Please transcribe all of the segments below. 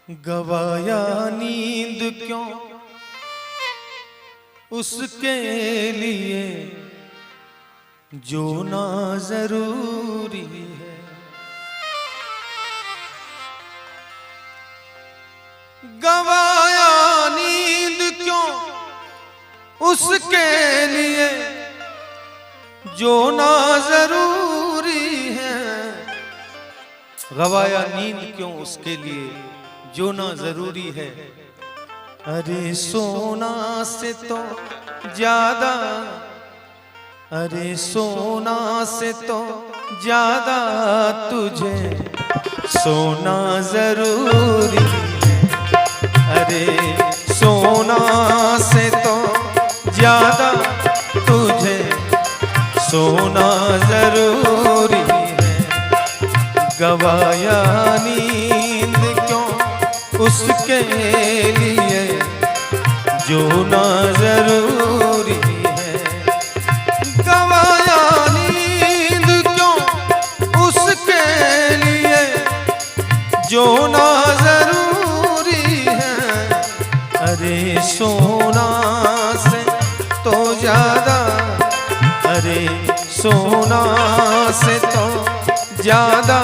गवाया नींद क्यों उसके लिए जो ना जरूरी है। गवाया नींद क्यों उसके लिए जो ना जरूरी है। गवाया नींद क्यों उसके लिए जो ना जरूरी है। अरे सोना से तो ज्यादा, अरे सोना से तो ज्यादा तुझे सोना जरूरी है। अरे सोना से तो ज्यादा तुझे सोना जरूरी है। गवाया नींद क्यों उसके लिए जो ना जरूरी है। गवाया नींद क्यों उसके लिए जो ना जरूरी है। अरे सोना से तो ज्यादा, अरे सोना से तो ज्यादा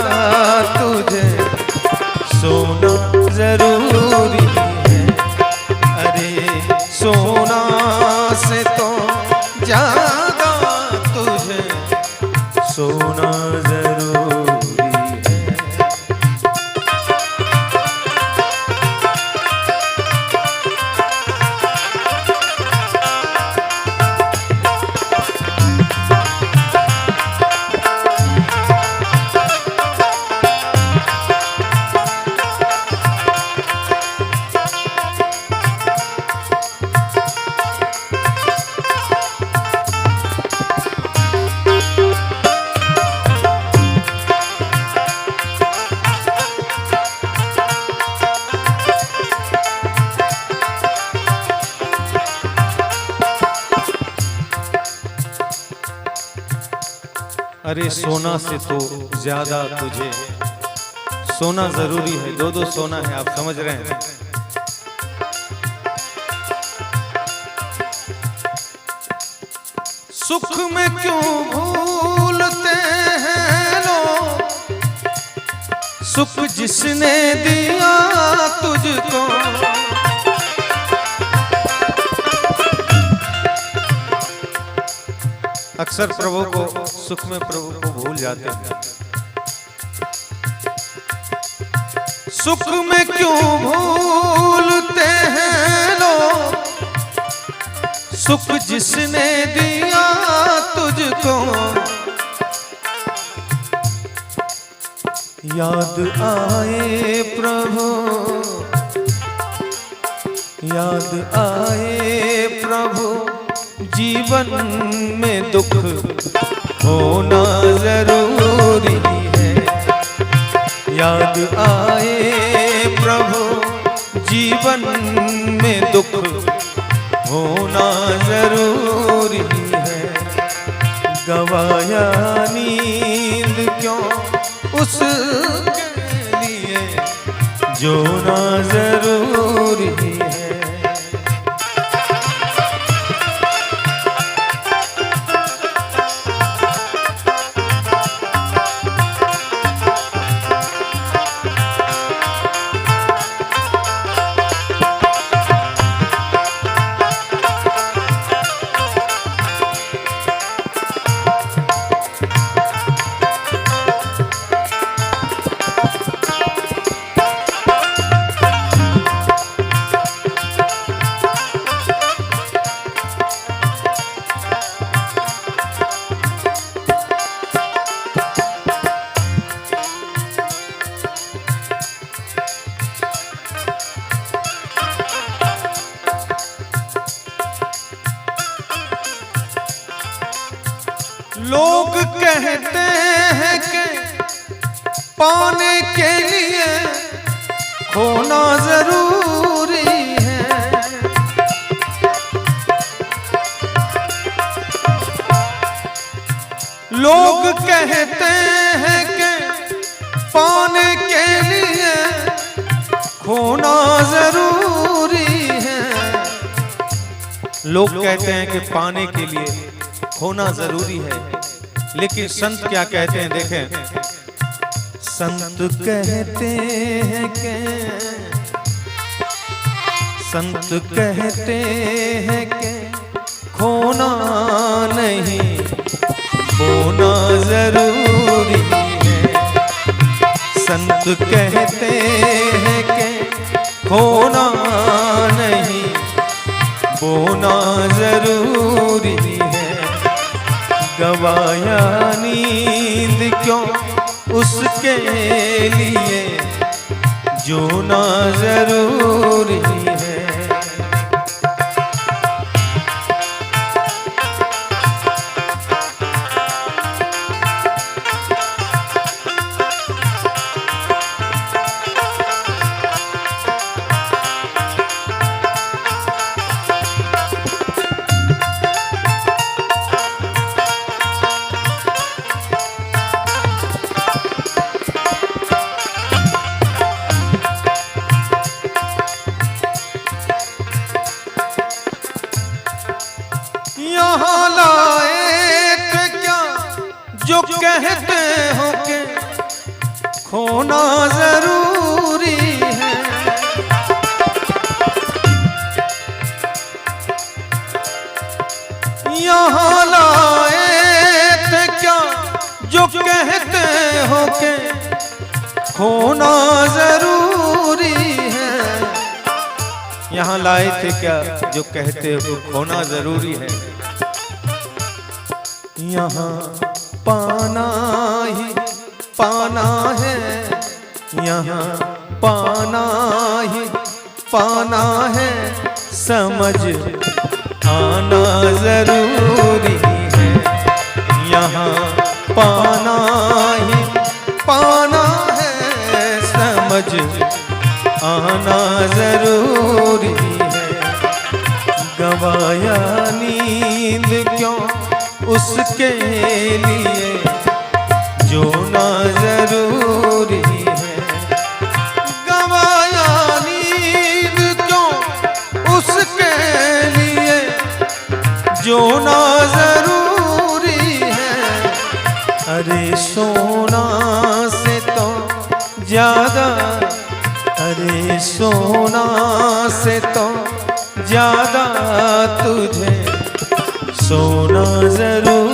तुझे सोना जरूरी है। अरे सोना से तो ज्यादा तुझे सोना जरूरी है। अरे सोना से तो ज्यादा तुझे सोना जरूरी है। दो दो सोना है, आप समझ रहे हैं। सुख में क्यों भूलते हैं लोग, सुख जिसने दिया तुझको। अक्सर प्रभु को, सुख में प्रभु को भूल जाते हैं। सुख में क्यों भूलते हैं लोग, सुख जिसने दिया तुझको। याद आए प्रभु, याद आए प्रभु, जीवन में दुख होना जरूरी है। याद आए प्रभु, जीवन में दुख होना जरूरी है। गवाया नींद क्यों उसके लिए जो ना जरूरी है। लोग कहते हैं कि पाने के लिए खोना जरूरी है। लोग कहते हैं कि पाने के लिए खोना जरूरी है। लोग कहते हैं कि पाने के लिए खोना जरूरी है, लेकिन संत क्या कहते हैं देखें। संत कहते हैं कि संत कहते हैं कि खोना नहीं खोना जरूरी है। संत कहते हैं कि खोना नहीं बोना जरूरी है। गवाया नींद क्यों उसके लिए जो ना जरूरी है। यहाँ लाए थे क्या जो कहते हो कि खोना जरूरी है। यहाँ लाए थे क्या जो कहते हो कि खोना जरूरी है। यहाँ लाए थे क्या जो कहते हो खोना जरूरी है। यहाँ पाना ही पाना है, यहाँ पाना ही पाना है। समझ आना जरूरी है। यहाँ पाना ही पाना है, समझ आना जरूरी है। गवाया नींद क्यों उसके लिए जो ना जरूरी है। गवाया नींद क्यों उसके लिए जो ना जरूरी है। अरे सोना से तो ज्यादा, अरे सोना से तो ज्यादा तुझे सोना जरूर